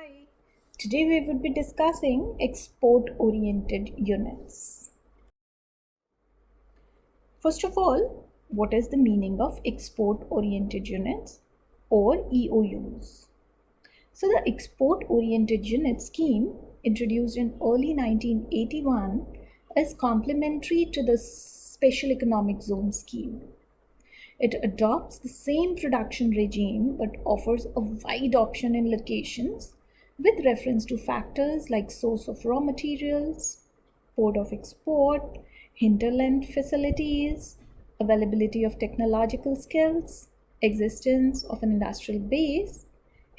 Hi, today we would be discussing export-oriented units. First of all, what is the meaning of export-oriented units or EOUs? So the export-oriented unit scheme introduced in early 1981 is complementary to the Special Economic Zone scheme. It adopts the same production regime but offers a wide option in locations with reference to factors like source of raw materials, port of export, hinterland facilities, availability of technological skills, existence of an industrial base,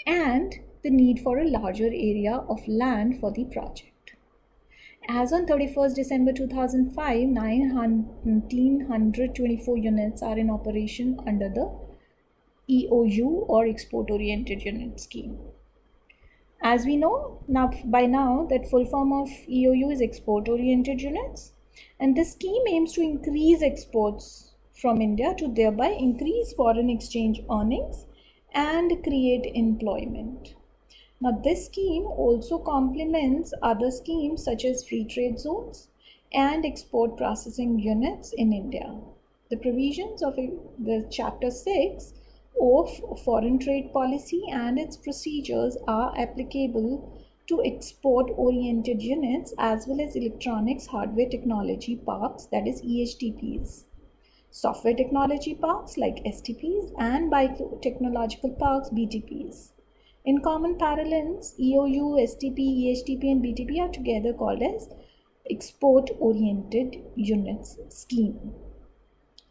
and the need for a larger area of land for the project. As on 31st December 2005, 1,924 units are in operation under the EOU or Export Oriented Unit Scheme. As we know by now that full form of EOU is Export Oriented Units, and this scheme aims to increase exports from India to thereby increase foreign exchange earnings and create employment. Now, this scheme also complements other schemes such as free trade zones and export processing units in India. The provisions of the Chapter 6 of Foreign Trade Policy and its procedures are applicable to export-oriented units as well as electronics hardware technology parks, that is EHTPs. Software technology parks like STPs and biotechnological parks BTPs. In common parlance, EOU, STP, EHTP and BTP are together called as Export-Oriented Units Scheme.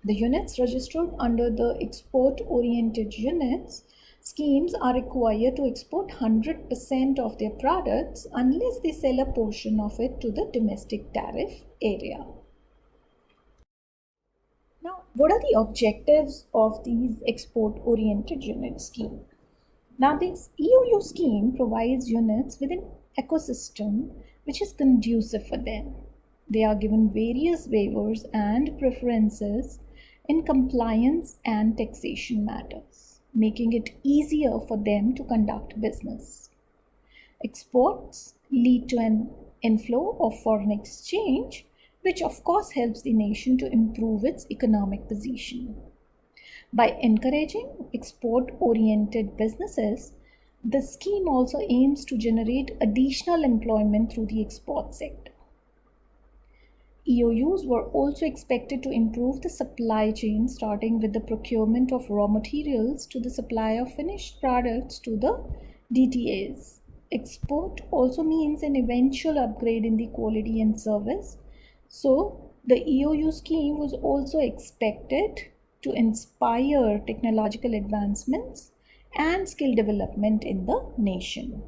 The units registered under the Export-Oriented Units schemes are required to export 100% of their products unless they sell a portion of it to the domestic tariff area. Now, what are the objectives of these export-oriented unit scheme? Now, this EOU scheme provides units with an ecosystem which is conducive for them. They are given various waivers and preferences in compliance and taxation matters, making it easier for them to conduct business. Exports lead to an inflow of foreign exchange, which of course helps the nation to improve its economic position. By encouraging export-oriented businesses, the scheme also aims to generate additional employment through the export sector. EOUs were also expected to improve the supply chain, starting with the procurement of raw materials to the supply of finished products to the DTAs. Export also means an eventual upgrade in the quality and service. So, the EOU scheme was also expected to inspire technological advancements and skill development in the nation.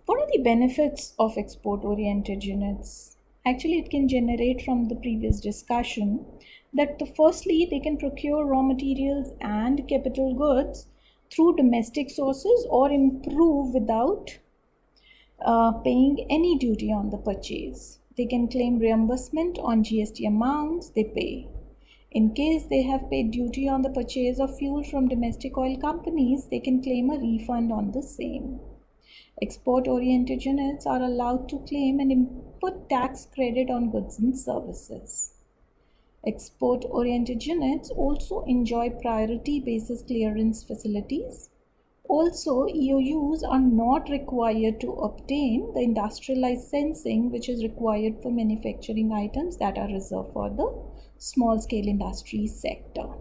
What are the benefits of export-oriented units? Actually, it can generate from the previous discussion that firstly, they can procure raw materials and capital goods through domestic sources or improve without paying any duty on the purchase. They can claim reimbursement on GST amounts they pay. In case they have paid duty on the purchase of fuel from domestic oil companies, they can claim a refund on the same. Export-oriented units are allowed to claim an input tax credit on goods and services. Export-oriented units also enjoy priority basis clearance facilities. Also, EOUs are not required to obtain the industrial licensing which is required for manufacturing items that are reserved for the small-scale industry sector.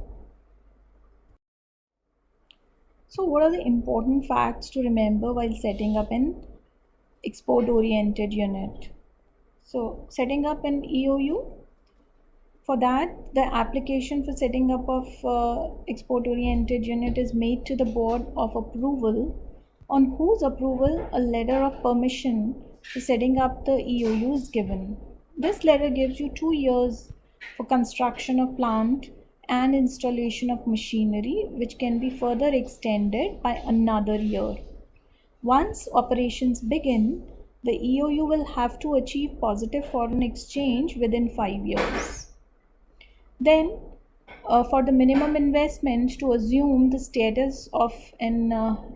So, what are the important facts to remember while setting up an export-oriented unit? So, setting up an EOU, for that, the application for setting up of export-oriented unit is made to the Board of Approval, on whose approval a letter of permission for setting up the EOU is given. This letter gives you 2 years for construction of plant and installation of machinery, which can be further extended by another year. Once operations begin, the EOU will have to achieve positive foreign exchange within 5 years. Then, for the minimum investment to assume the status of an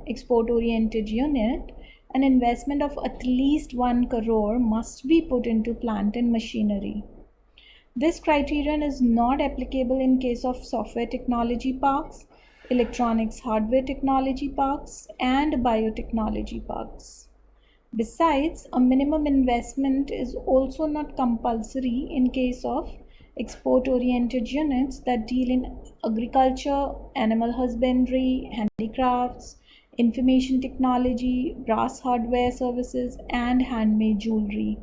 export oriented unit, an investment of at least 1 crore must be put into plant and machinery. This criterion is not applicable in case of software technology parks, electronics hardware technology parks, and biotechnology parks. Besides, a minimum investment is also not compulsory in case of export-oriented units that deal in agriculture, animal husbandry, handicrafts, information technology, brass hardware services, and handmade jewelry.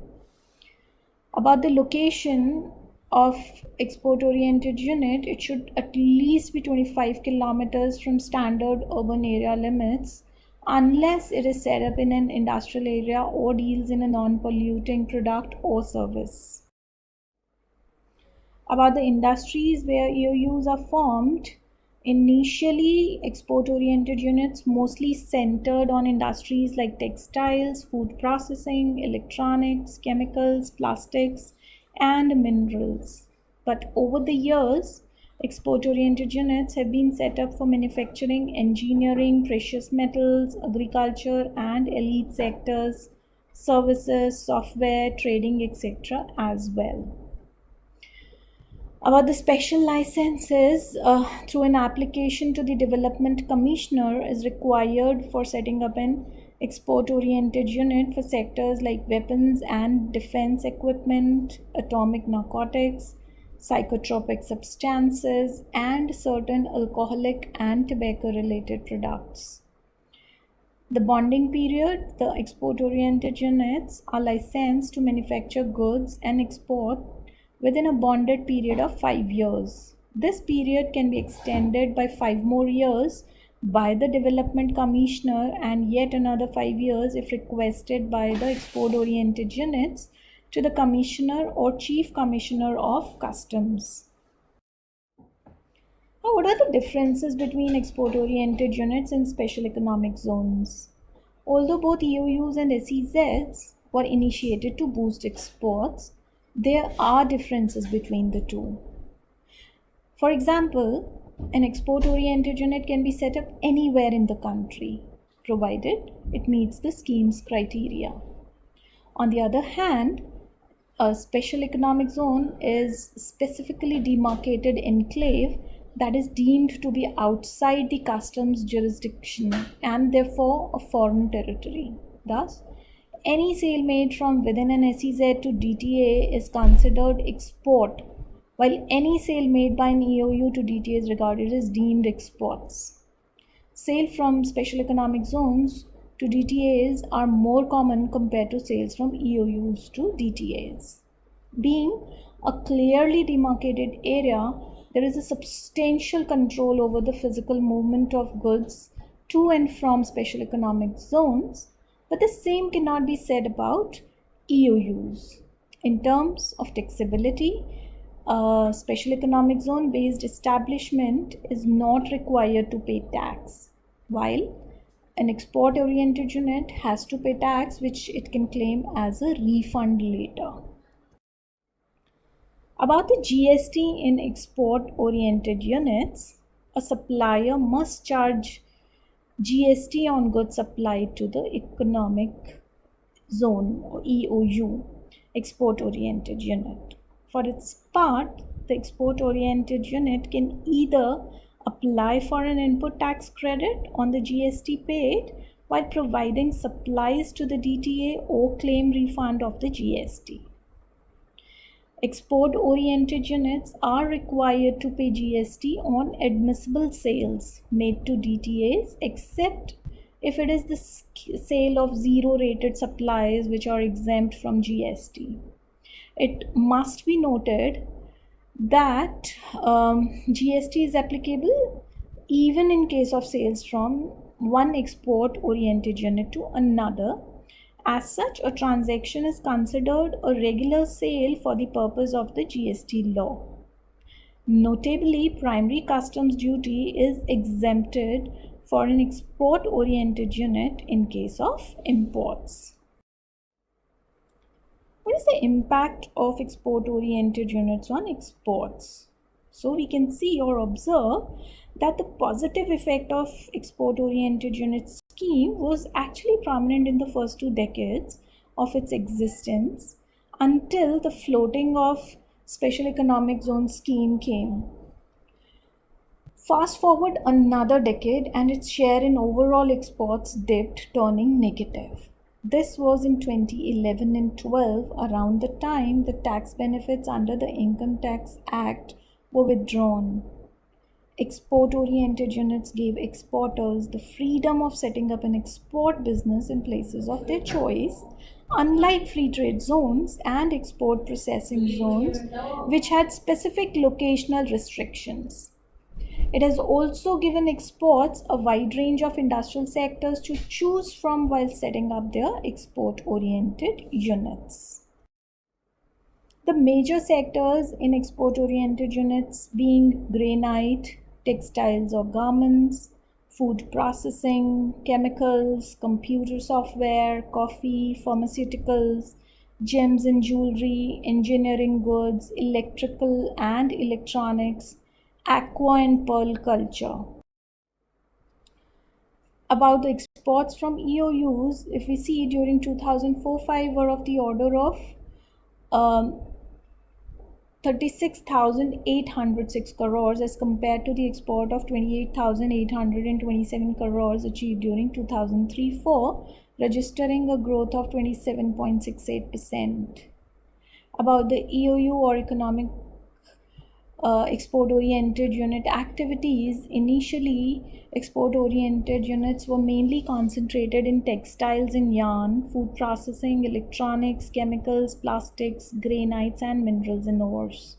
About the location of export-oriented unit, it should at least be 25 kilometers from standard urban area limits unless it is set up in an industrial area or deals in a non-polluting product or service. About the industries where EOUs are formed, initially export-oriented units mostly centered on industries like textiles, food processing, electronics, chemicals, plastics, and minerals. But over the years, export-oriented units have been set up for manufacturing, engineering, precious metals, agriculture, and elite sectors, services, software, trading, etc. as well. About the special licenses, through an application to the development commissioner is required for setting up an export oriented unit for sectors like weapons and defense equipment, atomic narcotics, psychotropic substances, and certain alcoholic and tobacco related products. The bonding period, the export oriented units are licensed to manufacture goods and export within a bonded period of 5 years. This period can be extended by 5 more years by the development commissioner and yet another 5 years if requested by the export oriented units to the commissioner or chief commissioner of customs. Now, what are the differences between export oriented units and special economic zones? Although both EOUs and SEZs were initiated to boost exports, there are differences between the two. For example, an export oriented unit can be set up anywhere in the country, provided it meets the scheme's criteria. On the other hand, a special economic zone is specifically demarcated enclave that is deemed to be outside the customs jurisdiction and therefore a foreign territory. Thus, any sale made from within an SEZ to DTA is considered export, while any sale made by an EOU to DTA is regarded as deemed exports. Sale from special economic zones to DTAs are more common compared to sales from EOUs to DTAs. Being a clearly demarcated area, there is a substantial control over the physical movement of goods to and from special economic zones, but the same cannot be said about EOUs. In terms of taxability, a special economic zone based establishment is not required to pay tax, while an export oriented unit has to pay tax which it can claim as a refund later. About the GST in export oriented units, a supplier must charge GST on goods supplied to the economic zone or EOU, export oriented unit. For its part, the export oriented unit can either apply for an input tax credit on the GST paid while providing supplies to the DTA or claim refund of the GST. Export oriented units are required to pay GST on admissible sales made to DTAs except if it is the sale of zero rated supplies which are exempt from GST. It must be noted that GST is applicable even in case of sales from one export oriented unit to another. As such, a transaction is considered a regular sale for the purpose of the GST law. Notably, primary customs duty is exempted for an export oriented unit in case of imports. What is the impact of export oriented units on exports? So we can see or observe that the positive effect of export-oriented unit scheme was actually prominent in the first 2 decades of its existence until the floating of special economic zone scheme came. Fast forward another decade and its share in overall exports dipped, turning negative. This was in 2011 and 12, around the time the tax benefits under the Income Tax Act were withdrawn. Export-oriented units gave exporters the freedom of setting up an export business in places of their choice, unlike free trade zones and export processing zones, which had specific locational restrictions. It has also given exports a wide range of industrial sectors to choose from while setting up their export-oriented units. The major sectors in export-oriented units being granite, textiles or garments, food processing, chemicals, computer software, coffee, pharmaceuticals, gems and jewelry, engineering goods, electrical and electronics, aqua and pearl culture. About the exports from EOUs, if we see during 2004-5 were of the order of 36,806 crores as compared to the export of 28,827 crores achieved during 2003-4, registering a growth of 27.68%. About the EOU or economic export-oriented unit activities, initially export-oriented units were mainly concentrated in textiles and yarn, food processing, electronics, chemicals, plastics, granites and minerals and ores.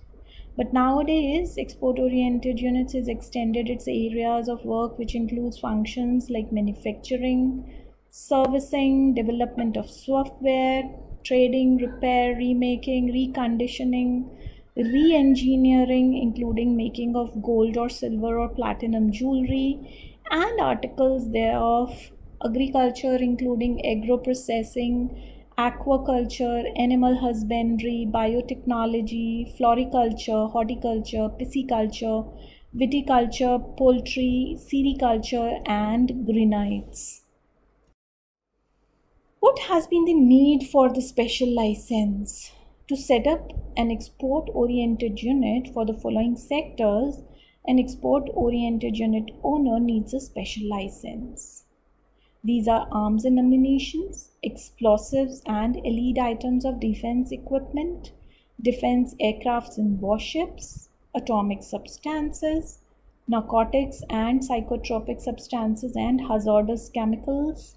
But nowadays, export-oriented units has extended its areas of work, which includes functions like manufacturing, servicing, development of software, trading, repair, remaking, reconditioning, re-engineering, including making of gold or silver or platinum jewelry, and articles thereof, agriculture, including agro-processing, aquaculture, animal husbandry, biotechnology, floriculture, horticulture, pisciculture, viticulture, poultry, sericulture, and granites. What has been the need for the special license? To set up an export-oriented unit for the following sectors, an export-oriented unit owner needs a special license. These are arms and ammunition, explosives and elite items of defense equipment, defense aircrafts and warships, atomic substances, narcotics and psychotropic substances and hazardous chemicals,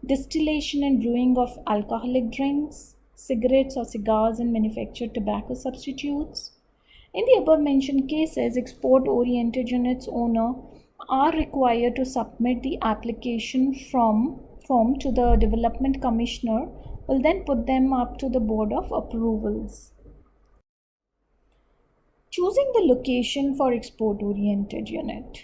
distillation and brewing of alcoholic drinks, cigarettes or cigars and manufactured tobacco substitutes. In the above mentioned cases, export-oriented units owner are required to submit the application form to the Development Commissioner, who will then put them up to the Board of Approvals. Choosing the location for export-oriented unit.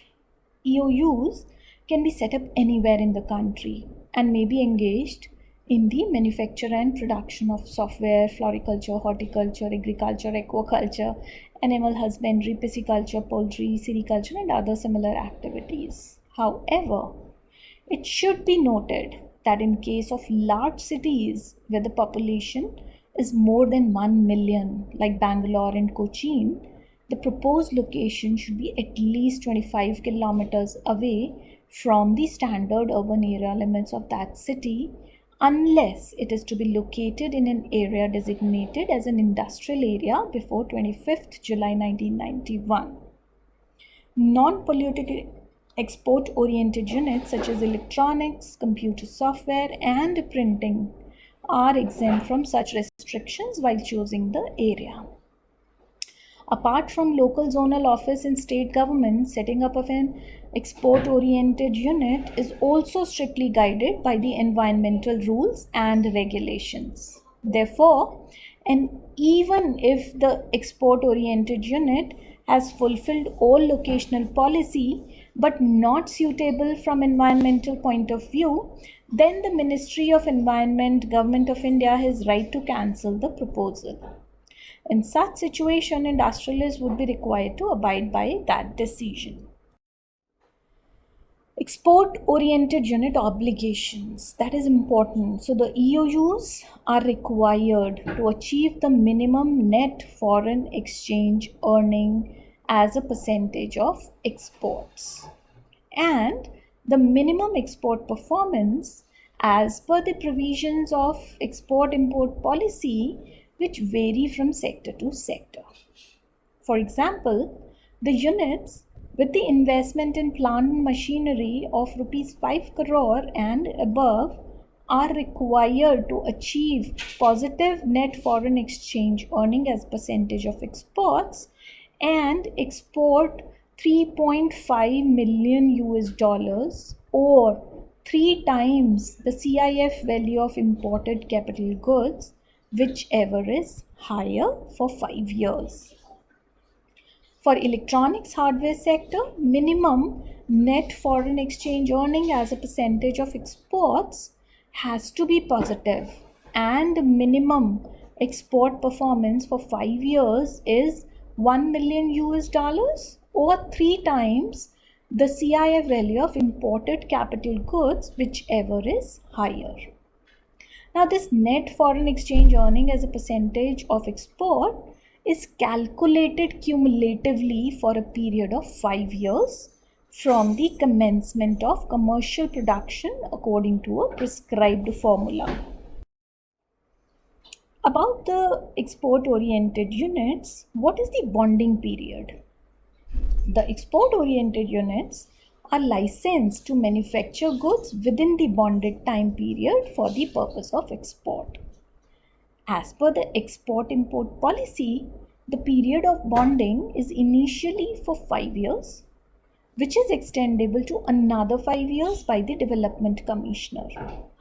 EOUs can be set up anywhere in the country and may be engaged in the manufacture and production of software, floriculture, horticulture, agriculture, aquaculture, animal husbandry, pisciculture, poultry, sericulture, and other similar activities. However, it should be noted that in case of large cities where the population is more than 1 million, like Bangalore and Cochin, the proposed location should be at least 25 kilometers away from the standard urban area limits of that city, unless it is to be located in an area designated as an industrial area before 25th July 1991. Non-polluting export-oriented units such as electronics, computer software, and printing are exempt from such restrictions while choosing the area. Apart from local zonal office in state government, setting up of an export-oriented unit is also strictly guided by the environmental rules and regulations. Therefore, and even if the export-oriented unit has fulfilled all locational policy but not suitable from environmental point of view, then the Ministry of Environment, Government of India has right to cancel the proposal. In such situation, industrialists would be required to abide by that decision. Export-oriented unit obligations, that is important. So the EOUs are required to achieve the minimum net foreign exchange earning as a percentage of exports, and the minimum export performance as per the provisions of export-import policy, which vary from sector to sector. For example, the units with the investment in plant and machinery of rupees 5 crore and above are required to achieve positive net foreign exchange earning as percentage of exports and export 3.5 million US dollars or 3 times the CIF value of imported capital goods, whichever is higher, for 5 years. For electronics hardware sector, minimum net foreign exchange earning as a percentage of exports has to be positive, and the minimum export performance for 5 years is 1 million US dollars or 3 times the CIF value of imported capital goods, whichever is higher. Now, this net foreign exchange earning as a percentage of export is calculated cumulatively for a period of 5 years from the commencement of commercial production according to a prescribed formula. About the export-oriented units, what is the bonding period? The export-oriented units are licensed to manufacture goods within the bonded time period for the purpose of export. As per the export-import policy, the period of bonding is initially for 5 years, which is extendable to another 5 years by the Development Commissioner.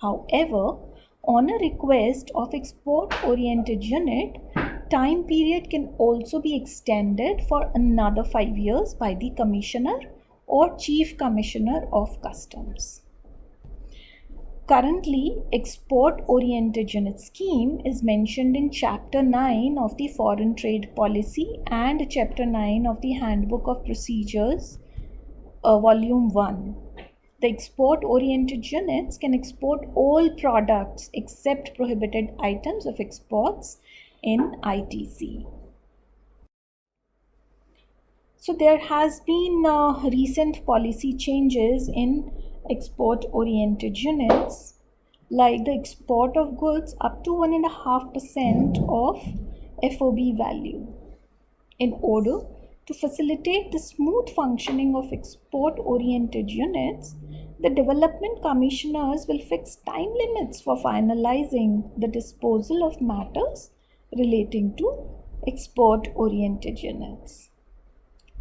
However, on a request of export-oriented unit, time period can also be extended for another 5 years by the Commissioner or Chief Commissioner of Customs. Currently, export-oriented unit scheme is mentioned in Chapter 9 of the Foreign Trade Policy and Chapter 9 of the Handbook of Procedures, Volume 1. The export-oriented units can export all products except prohibited items of exports in ITC. So there has been recent policy changes in export-oriented units, like the export of goods up to 1.5% of FOB value. In order to facilitate the smooth functioning of export-oriented units, the development commissioners will fix time limits for finalizing the disposal of matters relating to export-oriented units.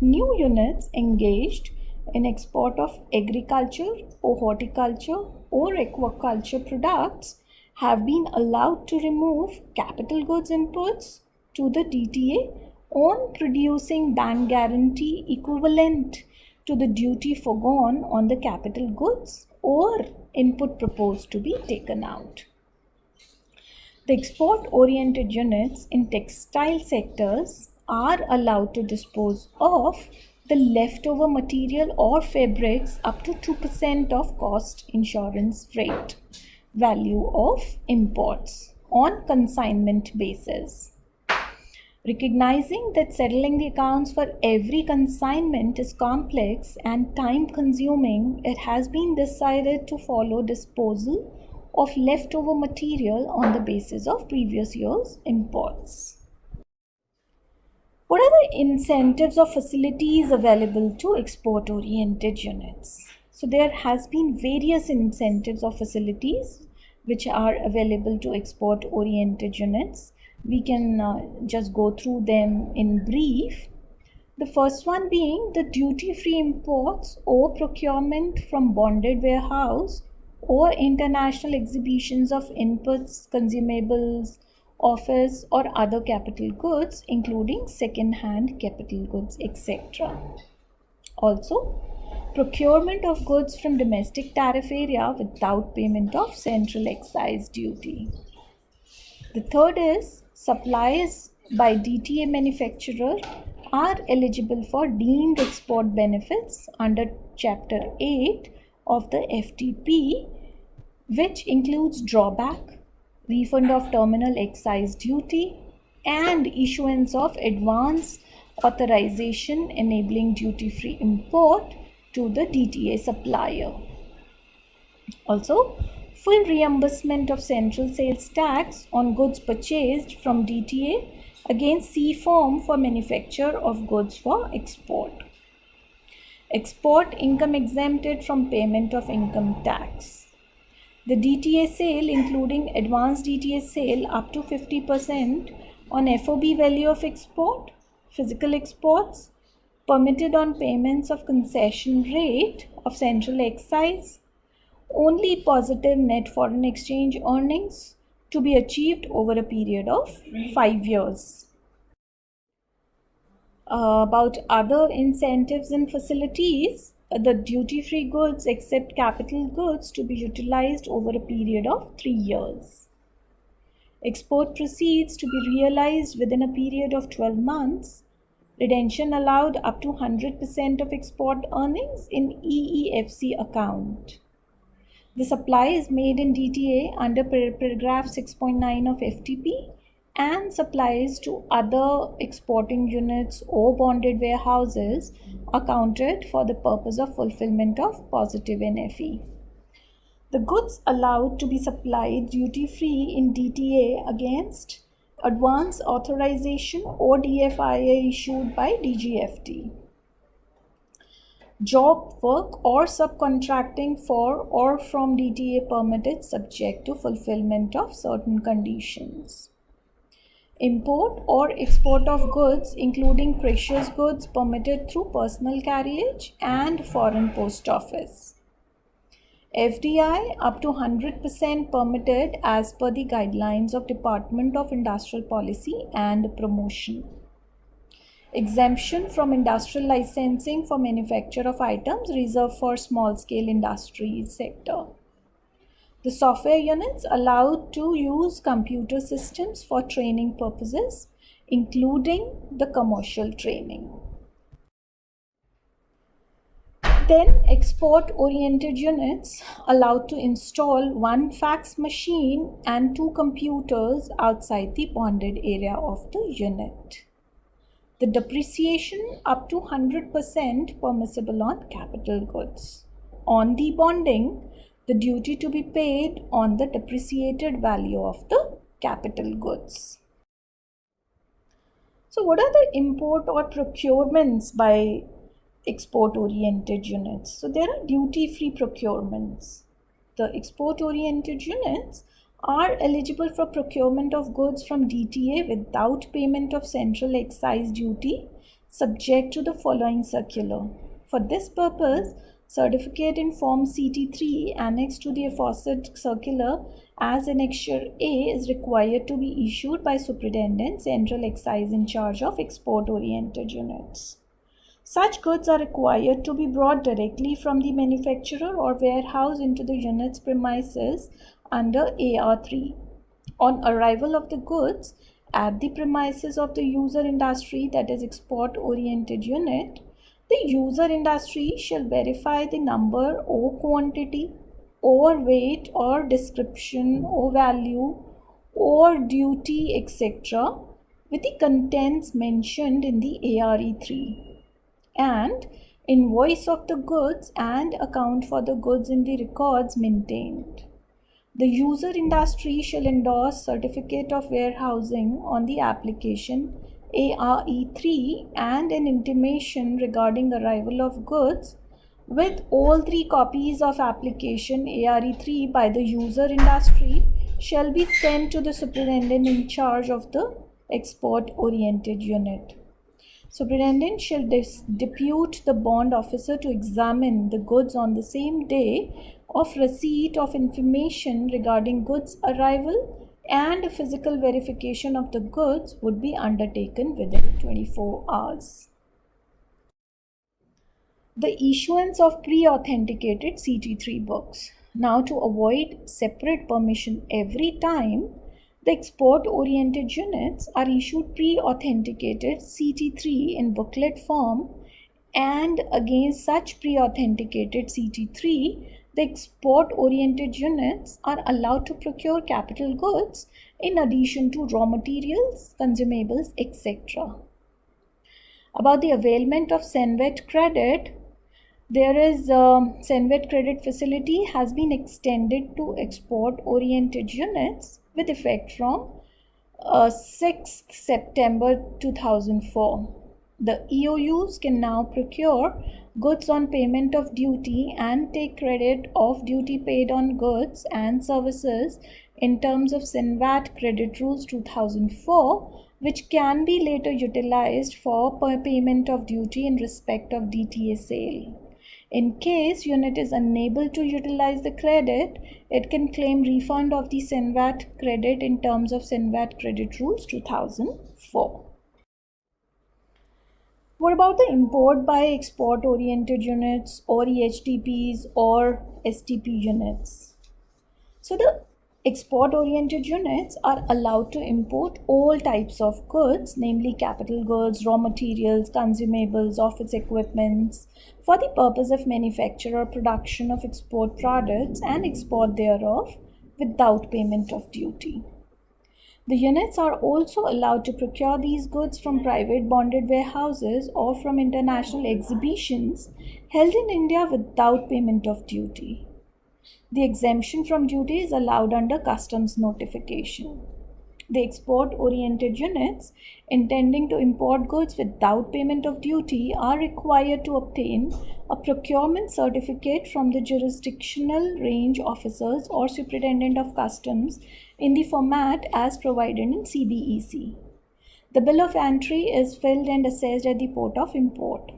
New units engaged in export of agriculture or horticulture or aquaculture products have been allowed to remove capital goods inputs to the DTA on producing bank guarantee equivalent to the duty forgone on the capital goods or input proposed to be taken out. The export-oriented units in textile sectors are allowed to dispose of the leftover material or fabrics up to 2% of cost insurance rate value of imports on consignment basis. Recognizing that settling the accounts for every consignment is complex and time consuming, it has been decided to follow disposal of leftover material on the basis of previous year's imports. What are the incentives or facilities available to export-oriented units? So there has been various incentives or facilities which are available to export-oriented units. We can just go through them in brief. The first one being the duty-free imports or procurement from bonded warehouse or international exhibitions of inputs, consumables, office or other capital goods, including second-hand capital goods, etc. Also, procurement of goods from domestic tariff area without payment of central excise duty. The third is supplies by DTA manufacturer are eligible for deemed export benefits under Chapter 8 of the FTP, which includes drawback, refund of terminal excise duty, and issuance of advance authorization enabling duty-free import to the DTA supplier. Also, full reimbursement of central sales tax on goods purchased from DTA against C form for manufacture of goods for export. Export income exempted from payment of income tax. The DTA sale, including advanced DTA sale up to 50% on FOB value of export, physical exports, permitted on payments of concession rate of central excise, only positive net foreign exchange earnings to be achieved over a period of 5 years. About other incentives and facilities, the duty-free goods except capital goods to be utilized over a period of 3 years. Export proceeds to be realized within a period of 12 months. Retention allowed up to 100% of export earnings in EEFC account. The supply is made in DTA under paragraph 6.9 of FTP and supplies to other exporting units or bonded warehouses accounted for the purpose of fulfillment of positive NFE. The goods allowed to be supplied duty-free in DTA against advance authorization or DFIA issued by DGFT. Job work or subcontracting for or from DTA permitted subject to fulfillment of certain conditions. Import or export of goods, including precious goods, permitted through personal carriage and foreign post office. FDI up to 100% permitted as per the guidelines of Department of Industrial Policy and Promotion. Exemption from industrial licensing for manufacture of items reserved for small-scale industries sector. The software units allowed to use computer systems for training purposes, including the commercial training. Then export-oriented units allowed to install one fax machine and 2 computers outside the bonded area of the unit. The depreciation up to 100% permissible on capital goods. On debonding, the duty to be paid on the depreciated value of the capital goods. So what are the import or procurements by export-oriented units? So there are duty-free procurements. The export-oriented units are eligible for procurement of goods from DTA without payment of central excise duty, subject to the following circular. For this purpose, certificate in Form CT3 annexed to the aforesaid circular as Annexure A is required to be issued by Superintendent Central Excise in charge of export-oriented units. Such goods are required to be brought directly from the manufacturer or warehouse into the unit's premises under AR3. On arrival of the goods at the premises of the user industry, that is export-oriented unit, the user industry shall verify the number or quantity or weight or description or value or duty, etc. with the contents mentioned in the ARE3 and invoice of the goods and account for the goods in the records maintained. The user industry shall endorse certificate of warehousing on the application ARE3 and an intimation regarding arrival of goods with all 3 copies of application ARE3 by the user industry shall be sent to the superintendent in charge of the export-oriented unit. Superintendent shall depute the bond officer to examine the goods on the same day of receipt of information regarding goods arrival, and physical verification of the goods would be undertaken within 24 hours. The issuance of pre-authenticated CT3 books. Now, to avoid separate permission every time, The export-oriented units are issued pre-authenticated CT3 in booklet form, and against such pre-authenticated CT3, the export-oriented units are allowed to procure capital goods in addition to raw materials, consumables, etc. About the availment of CENVET credit, there is CENVET credit facility has been extended to export-oriented units with effect from 6th September 2004. The EOUs can now procure goods on payment of duty and take credit of duty paid on goods and services in terms of CENVAT Credit Rules 2004, which can be later utilized for payment of duty in respect of DTA sale. In case unit is unable to utilize the credit, it can claim refund of the CENVAT credit in terms of CENVAT Credit Rules 2004. What about the import by export-oriented units or EHTPs or STP units? So the export-oriented units are allowed to import all types of goods, namely capital goods, raw materials, consumables, office equipments, for the purpose of manufacture or production of export products and export thereof without payment of duty. The units are also allowed to procure these goods from private bonded warehouses or from international exhibitions held in India without payment of duty. The exemption from duty is allowed under customs notification. The export-oriented units intending to import goods without payment of duty are required to obtain a procurement certificate from the jurisdictional range officers or superintendent of customs in the format as provided in CBEC. The bill of entry is filled and assessed at the port of import.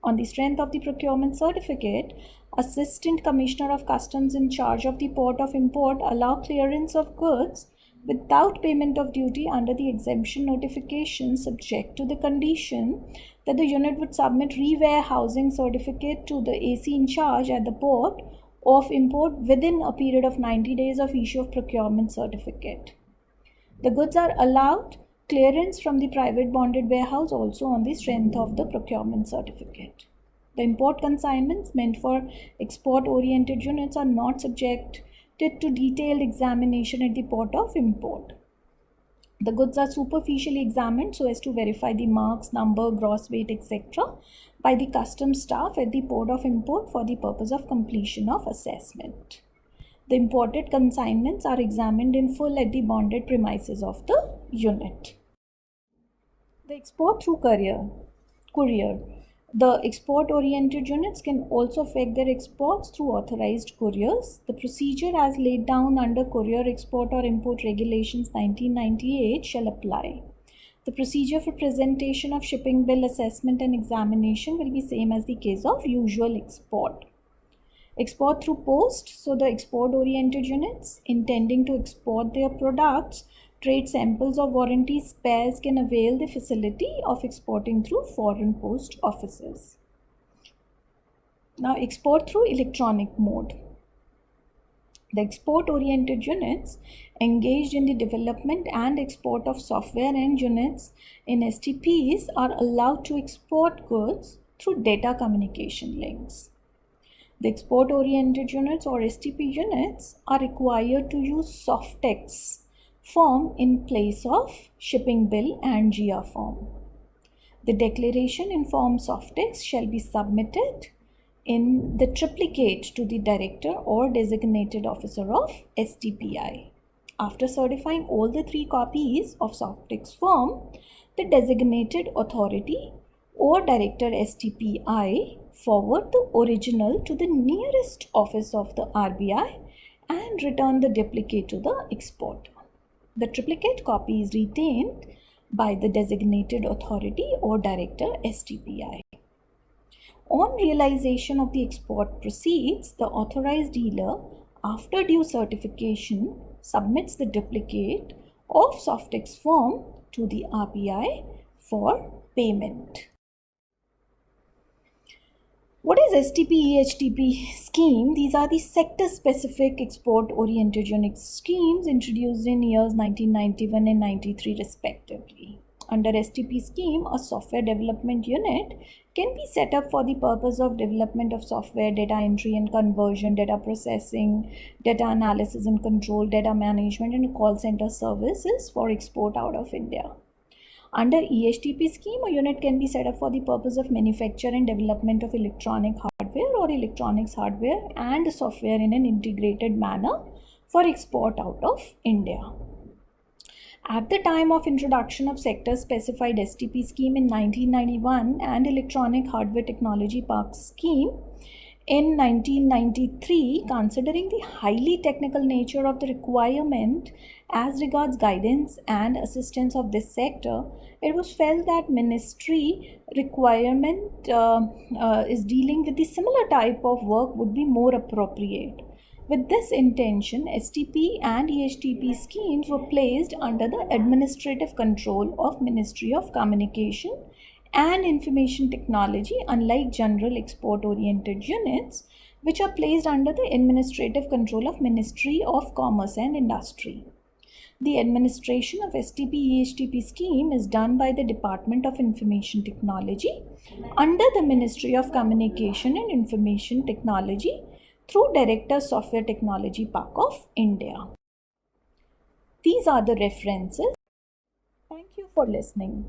On the strength of the procurement certificate, Assistant Commissioner of Customs in charge of the port of import allow clearance of goods without payment of duty under the exemption notification, subject to the condition that the unit would submit re-warehousing certificate to the AC in charge at the port of import within a period of 90 days of issue of procurement certificate. The goods are allowed clearance from the private bonded warehouse also on the strength of the procurement certificate. The import consignments meant for export-oriented units are not subjected to detailed examination at the port of import. The goods are superficially examined so as to verify the marks, number, gross weight, etc. by the customs staff at the port of import for the purpose of completion of assessment. The imported consignments are examined in full at the bonded premises of the unit. The export through courier. The export-oriented units can also effect their exports through authorized couriers. The procedure as laid down under Courier Export or Import Regulations 1998 shall apply. The procedure for presentation of shipping bill assessment and examination will be same as the case of usual export. Export through post. So the export-oriented units intending to export their products, trade samples or warranty spares can avail the facility of exporting through foreign post offices. Now, export through electronic mode. The export-oriented units engaged in the development and export of software and units in STPs are allowed to export goods through data communication links. The export-oriented units or STP units are required to use SOFTEX form in place of shipping bill and GR form. The declaration in form SOFTEX shall be submitted in the triplicate to the director or designated officer of STPI. After certifying all the 3 copies of SOFTEX form, the designated authority or director STPI forward the original to the nearest office of the RBI and return the duplicate to the exporter. The triplicate copy is retained by the designated authority or director STPI. On realization of the export proceeds, the authorized dealer, after due certification, submits the duplicate of SOFTEX form to the RBI for payment. What is STP-EHTP scheme? These are the sector-specific export-oriented unit schemes introduced in years 1991 and 93 respectively. Under STP scheme, a software development unit can be set up for the purpose of development of software, data entry and conversion, data processing, data analysis and control, data management, and call center services for export out of India. Under EHTP scheme, a unit can be set up for the purpose of manufacture and development of electronic hardware or electronics hardware and software in an integrated manner for export out of India. At the time of introduction of sector-specified STP scheme in 1991 and Electronic Hardware Technology Park scheme in 1993, considering the highly technical nature of the requirement as regards guidance and assistance of this sector, it was felt that ministry requirement is dealing with the similar type of work would be more appropriate. With this intention, STP and EHTP schemes were placed under the administrative control of Ministry of Communication and Information Technology, unlike general export-oriented units, which are placed under the administrative control of Ministry of Commerce and Industry. The administration of STP-EHTP scheme is done by the Department of Information Technology under the Ministry of Communication and Information Technology through Director Software Technology Park of India. These are the references. Thank you for listening.